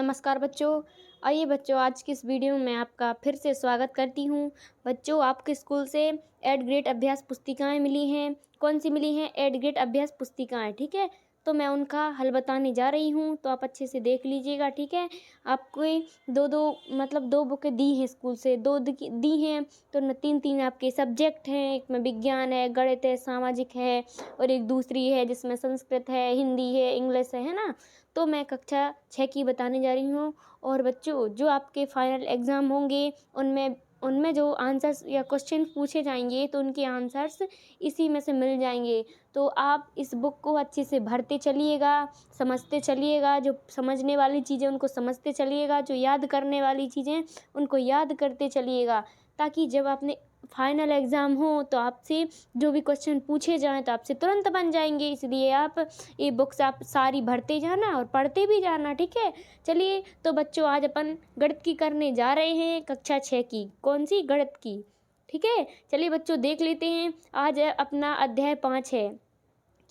नमस्कार बच्चों। आइए बच्चों, आज की इस वीडियो में आपका फिर से स्वागत करती हूँ। बच्चों, आपके स्कूल से 8 ग्रेड अभ्यास पुस्तिकाएं मिली हैं। कौन सी मिली हैं? 8 ग्रेड अभ्यास पुस्तिकाएं। ठीक है, तो मैं उनका हल बताने जा रही हूँ, तो आप अच्छे से देख लीजिएगा। ठीक है, आपको दो बुकें दी हैं स्कूल से, दी हैं, तो न 3-3 आपके सब्जेक्ट हैं। एक में विज्ञान है, गणित है, सामाजिक है, और एक दूसरी है जिसमें संस्कृत है, हिंदी है, इंग्लिश है ना। तो मैं कक्षा 6 की बताने जा रही हूँ। और बच्चों, जो आपके फाइनल एग्ज़ाम होंगे उनमें उनमें जो आंसर्स या क्वेश्चन पूछे जाएंगे, तो उनके आंसर्स इसी में से मिल जाएंगे। तो आप इस बुक को अच्छे से भरते चलिएगा, समझते चलिएगा। जो समझने वाली चीज़ें उनको समझते चलिएगा, जो याद करने वाली चीज़ें उनको याद करते चलिएगा, ताकि जब आपने फाइनल एग्ज़ाम हो तो आपसे जो भी क्वेश्चन पूछे जाएँ तो आपसे तुरंत बन जाएंगे। इसलिए आप ये बुक्स आप सारी भरते जाना और पढ़ते भी जाना। ठीक है, चलिए तो बच्चों, आज अपन गणित की करने जा रहे हैं, कक्षा 6 की। कौन सी? गणित की। ठीक है, चलिए बच्चों देख लेते हैं। आज अपना अध्याय 5 है।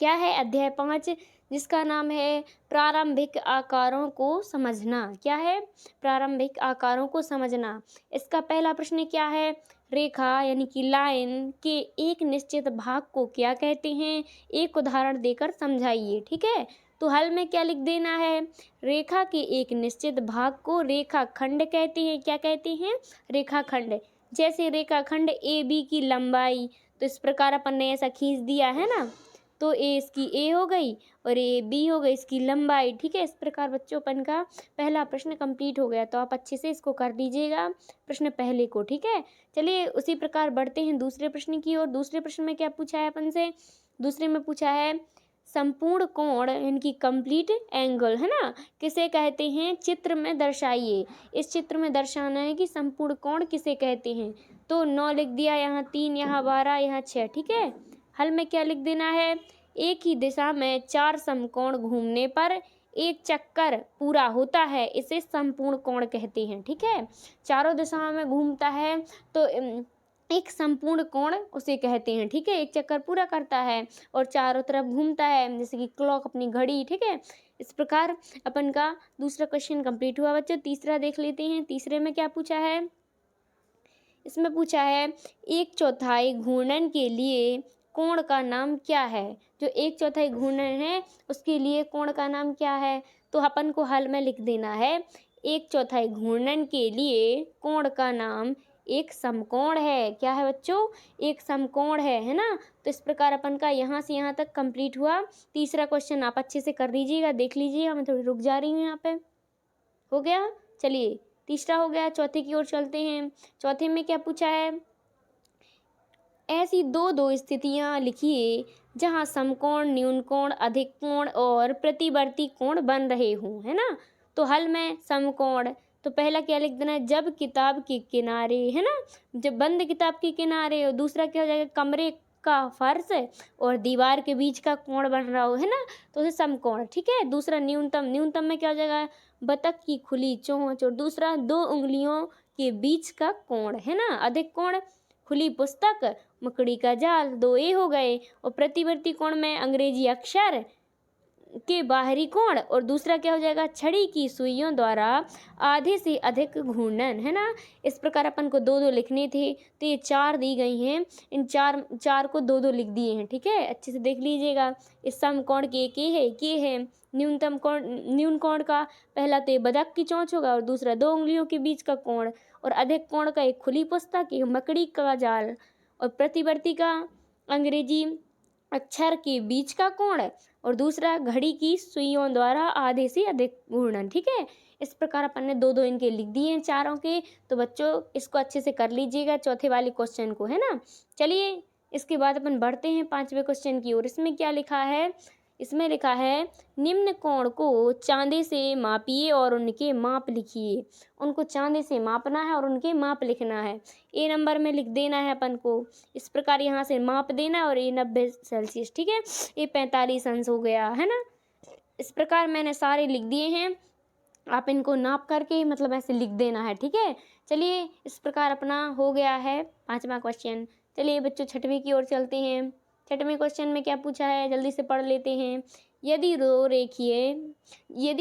क्या है अध्याय 5? जिसका नाम है प्रारंभिक आकारों को समझना। क्या है? प्रारंभिक आकारों को समझना। इसका पहला प्रश्न क्या है? रेखा यानी कि लाइन के एक निश्चित भाग को क्या कहते हैं? एक उदाहरण देकर समझाइए। ठीक है, तो हल में क्या लिख देना है? रेखा के एक निश्चित भाग को रेखाखंड कहते हैं। क्या कहते हैं? रेखाखंड। जैसे रेखाखंड ए बी की लंबाई, तो इस प्रकार अपन ने ऐसा खींच दिया है ना, तो ए इसकी ए हो गई और ए बी हो गई इसकी लंबाई। ठीक है, इस प्रकार बच्चों अपन का पहला प्रश्न कंप्लीट हो गया। तो आप अच्छे से इसको कर लीजिएगा, प्रश्न पहले को। ठीक है, चलिए उसी प्रकार बढ़ते हैं दूसरे प्रश्न की ओर। दूसरे प्रश्न में क्या पूछा है अपन से? दूसरे में पूछा है संपूर्ण कोण इनकी कंप्लीट एंगल, है ना, किसे कहते हैं? चित्र में दर्शाइए। इस चित्र में दर्शाना है कि संपूर्ण कोण किसे कहते हैं। तो 9 लिख दिया, यहाँ 3, यहाँ 12, यहाँ 6। ठीक है, हल में क्या लिख देना है? एक ही दिशा में 4 समकोण घूमने पर एक चक्कर पूरा होता है, इसे संपूर्ण कोण कहते हैं। ठीक है, चारों दिशाओं में घूमता है तो एक संपूर्ण कोण उसे कहते हैं। ठीक है, एक चक्कर पूरा करता है और चारों तरफ घूमता है, जैसे कि क्लॉक अपनी घड़ी। ठीक है, इस प्रकार अपन का दूसरा क्वेश्चन कंप्लीट हुआ बच्चों। तीसरा देख लेते हैं। तीसरे में क्या पूछा है? इसमें पूछा है 1/4 घूर्णन के लिए कोण का नाम क्या है? जो 1/4 घूर्णन है उसके लिए कोण का नाम क्या है? तो अपन को हल में लिख देना है 1/4 घूर्णन के लिए कोण का नाम एक समकोण है। क्या है बच्चों? एक समकोण है ना। तो इस प्रकार अपन का यहाँ से यहाँ तक कंप्लीट हुआ। तीसरा क्वेश्चन आप अच्छे से कर लीजिएगा, देख लीजिएगा। मैं थोड़ी रुक जा रही हूँ यहाँ पे। हो गया, चलिए तीसरा हो गया। चौथे की ओर चलते हैं। चौथे में क्या पूछा है? ऐसी दो स्थितियां लिखिए जहां समकोण, न्यून कोण, अधिक कोण और प्रतिवर्ती कोण बन रहे हों, है ना। तो हल में समकोण, तो पहला क्या लिख देना है? जब किताब के किनारे, है ना, जब बंद किताब के किनारे। और दूसरा क्या हो जाएगा? कमरे का फर्श और दीवार के बीच का कोण बन रहा हो, है ना, तो उसे समकोण। ठीक है, दूसरा न्यूनतम। न्यूनतम में क्या हो जाएगा? बतख की खुली चोंच और दूसरा 2 उंगलियों के बीच का कोण, है ना। अधिक कोण खुली पुस्तक, मकड़ी का जाल, 2 ए हो गए। और प्रतिवर्ती कोण में अंग्रेजी अक्षर के बाहरी कोण और दूसरा क्या हो जाएगा? छड़ी की सुइयों द्वारा आधे से अधिक घूर्णन, है ना। इस प्रकार अपन को 2-2 लिखने थे, तो ये 4 दी गई हैं। इन चार को 2-2 लिख दिए हैं। ठीक है, अच्छे से देख लीजिएगा। इस समकोण के के है। न्यूनतम कोण, न्यून कोण का पहला तो ये बतख की चोंच होगा और दूसरा 2 उंगलियों के बीच का कोण, और अधिक कोण का एक खुली पुस्तक, एक मकड़ी का जाल, और प्रतिवर्ती का अंग्रेजी अक्षर के बीच का कोण और दूसरा घड़ी की सुइयों द्वारा आधे से अधिक घूर्णन। ठीक है, इस प्रकार अपन ने 2-2 इनके लिख दिए हैं चारों के। तो बच्चों इसको अच्छे से कर लीजिएगा, चौथे वाले क्वेश्चन को, है ना। चलिए इसके बाद अपन बढ़ते हैं 5वें क्वेश्चन की ओर। इसमें क्या लिखा है? इसमें लिखा है निम्न कोण को चांदे से मापिए और उनके माप लिखिए। उनको चांदे से मापना है और उनके माप लिखना है। ए नंबर में लिख देना है अपन को। इस प्रकार यहाँ से माप देना, और ये 90 सेल्सियस। ठीक है, ये 45 अंश हो गया, है ना। इस प्रकार मैंने सारे लिख दिए हैं। आप इनको नाप करके मतलब ऐसे लिख देना है। ठीक है, चलिए इस प्रकार अपना हो गया है 5वां क्वेश्चन। चलिए बच्चों 6वें की ओर चलते हैं। 6वें क्वेश्चन में क्या पूछा है, जल्दी से पढ़ लेते हैं। यदि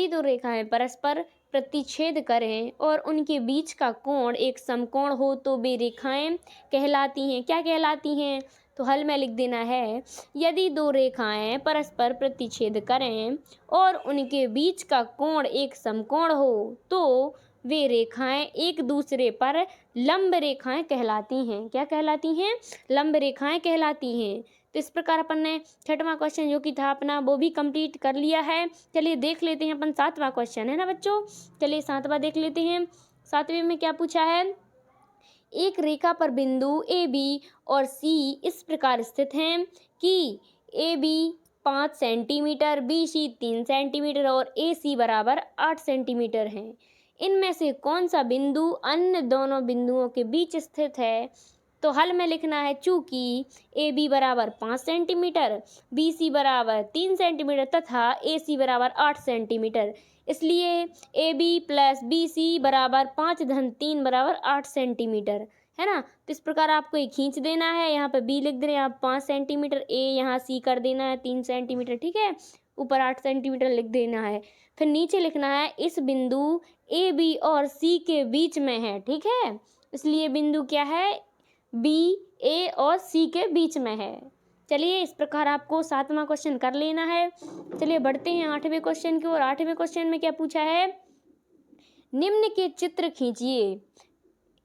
दो रेखाएं परस्पर प्रतिच्छेद करें और उनके बीच का कोण एक समकोण हो तो वे रेखाएं कहलाती हैं। क्या कहलाती हैं? तो हल में लिख देना है, यदि दो रेखाएं परस्पर प्रतिच्छेद करें और उनके बीच का कोण एक समकोण हो तो वे रेखाएं एक दूसरे पर लंब रेखाएं कहलाती हैं। क्या कहलाती हैं? लंब रेखाएं कहलाती हैं। तो इस प्रकार अपन ने छठवां क्वेश्चन जो कि था अपना वो भी कंप्लीट कर लिया है। चलिए देख लेते हैं अपन सातवां क्वेश्चन, है ना बच्चों। चलिए सातवां देख लेते हैं। सातवें में क्या पूछा है? एक रेखा पर बिंदु ए बी और सी इस प्रकार स्थित हैं कि A B 5 centimetre, B C 3 centimetre और ए सी बराबर 8 सेंटीमीटर हैं। इनमें से कौन सा बिंदु अन्य दोनों बिंदुओं के बीच स्थित है? तो हल में लिखना है, चूंकि ए बी बराबर 5 सेंटीमीटर, बी सी बराबर 3 सेंटीमीटर तथा ए सी बराबर 8 सेंटीमीटर, इसलिए A B plus B C बराबर 5 धन 3 बराबर 8 सेंटीमीटर, है ना। तो इस प्रकार आपको ये खींच देना है, यहाँ पे बी लिख देना है, यहाँ 5 सेंटीमीटर, ए यहाँ सी कर देना है 3 सेंटीमीटर, ठीक है, ऊपर 8 सेंटीमीटर लिख देना है। फिर नीचे लिखना है, इस बिंदु ए बी और सी के बीच में है, ठीक है, इसलिए बिंदु क्या है? बी ए और सी के बीच में है। चलिए इस प्रकार आपको सातवां क्वेश्चन कर लेना है। चलिए बढ़ते हैं आठवें क्वेश्चन की ओर। आठवें क्वेश्चन में क्या पूछा है? निम्न के चित्र खींचिए।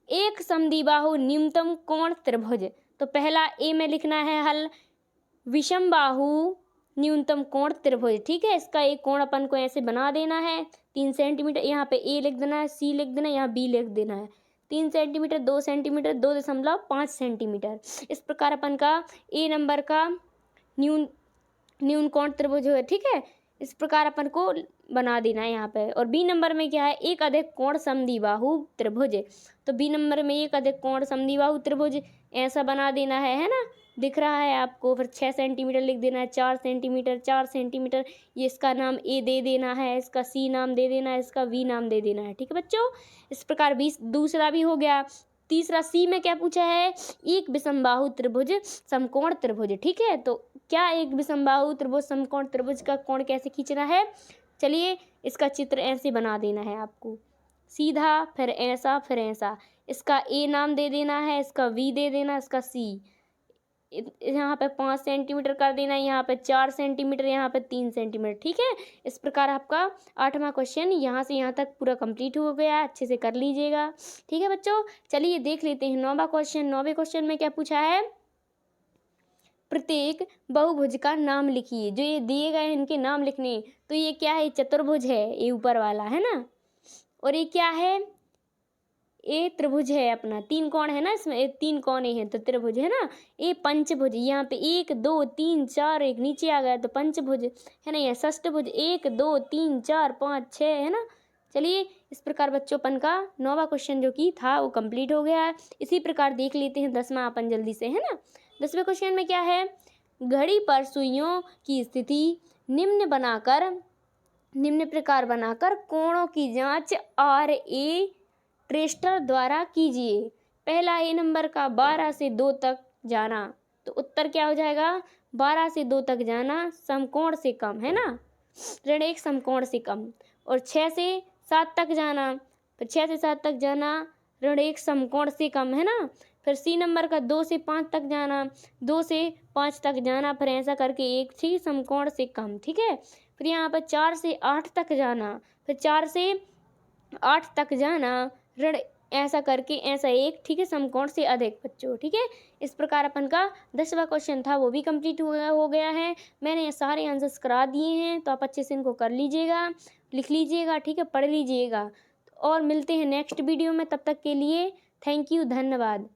एक समद्विबाहु न्यूनतम कोण त्रिभुज। तो पहला ए में लिखना है हल, विषम बाहु न्यूनतम कोण त्रिभुज, ठीक है। इसका एक कोण अपन को ऐसे बना देना है 3 सेंटीमीटर, यहाँ पे ए लिख देना है, सी लिख देना है, यहाँ बी लिख देना है। 3 सेंटीमीटर, 2 सेंटीमीटर, 2.5 सेंटीमीटर। इस प्रकार अपन का ए नंबर का न्यून कोण त्रिभुज है, ठीक है। इस प्रकार अपन को बना देना है यहाँ पे। और बी नंबर में क्या है? एक अधिक कोण समद्विबाहु त्रिभुज। तो बी नंबर में एक अधिक कोण समद्विबाहु त्रिभुज ऐसा बना देना है ना, दिख रहा है आपको। फिर 6 सेंटीमीटर लिख देना है, 4 सेंटीमीटर, 4 सेंटीमीटर, ये इसका नाम ए दे देना है, इसका सी नाम दे देना है, इसका वी नाम दे देना है, ठीक है बच्चों। इस प्रकार दूसरा भी हो गया। तीसरा सी में क्या पूछा है? एक विषमबाहु त्रिभुज समकोण त्रिभुज, ठीक है। तो क्या एक विषमबाहु त्रिभुज समकोण त्रिभुज का कोण कैसे खींचना है? चलिए इसका चित्र ऐसे बना देना है आपको, सीधा, फिर ऐसा, फिर ऐसा। इसका ए नाम दे देना है, इसका वी दे देना, इसका सी, यहाँ पे 5 सेंटीमीटर कर देना है, यहाँ पे 4 सेंटीमीटर, यहाँ पे 3 सेंटीमीटर, ठीक है। इस प्रकार आपका आठवां क्वेश्चन यहाँ से यहाँ तक पूरा कंप्लीट हो गया, अच्छे से कर लीजिएगा, ठीक है बच्चों। चलिए देख लेते हैं नौवां क्वेश्चन। नौवें क्वेश्चन में क्या पूछा है? प्रत्येक बहुभुज का नाम लिखिए। जो ये दिए गए इनके नाम लिखने। तो ये क्या है? चतुर्भुज है, ये ऊपर वाला, है ना। और ये क्या है? ये त्रिभुज है अपना, 3 कोण है ना इसमें, 3 कोने हैं तो त्रिभुज है ना। ये पंचभुज, यहाँ पे 1 2 3 4, एक नीचे आ गया तो पंचभुज है ना। यह षष्ठभुज, 1 2 3 4 5 6, है ना। चलिए इस प्रकार बच्चों अपन का नौवां क्वेश्चन जो कि था वो कंप्लीट हो गया है। इसी प्रकार देख लेते हैं 10वां अपन जल्दी से, है ना। 10वें क्वेश्चन में क्या है? घड़ी पर सुइयों की स्थिति निम्न प्रकार बनाकर कोणों की जांच आर ए ट्रेस्टर द्वारा कीजिए। पहला ए नंबर का 12 से 2 तक जाना। तो उत्तर क्या हो जाएगा? 12 से 2 तक जाना समकोण से कम, है ना, ऋण एक समकोण से कम। और 6 से 7 तक जाना, फिर 6 से 7 तक जाना ऋण एक समकोण से कम, है ना। फिर सी नंबर का 2 से 5 तक जाना, 2 से 5 तक जाना, फिर ऐसा करके एक थी समकोण से कम, ठीक है। फिर यहाँ पर 4 से 8 तक जाना, फिर 4 से 8 तक जाना ऋण ऐसा करके ऐसा एक, ठीक है, समकोण से अधिक बच्चों, ठीक है। इस प्रकार अपन का 10वां क्वेश्चन था वो भी कंप्लीट हो गया है। मैंने ये सारे आंसर्स करा दिए हैं, तो आप अच्छे से इनको कर लीजिएगा, लिख लीजिएगा, ठीक है, पढ़ लीजिएगा। और मिलते हैं नेक्स्ट वीडियो में, तब तक के लिए थैंक यू, धन्यवाद।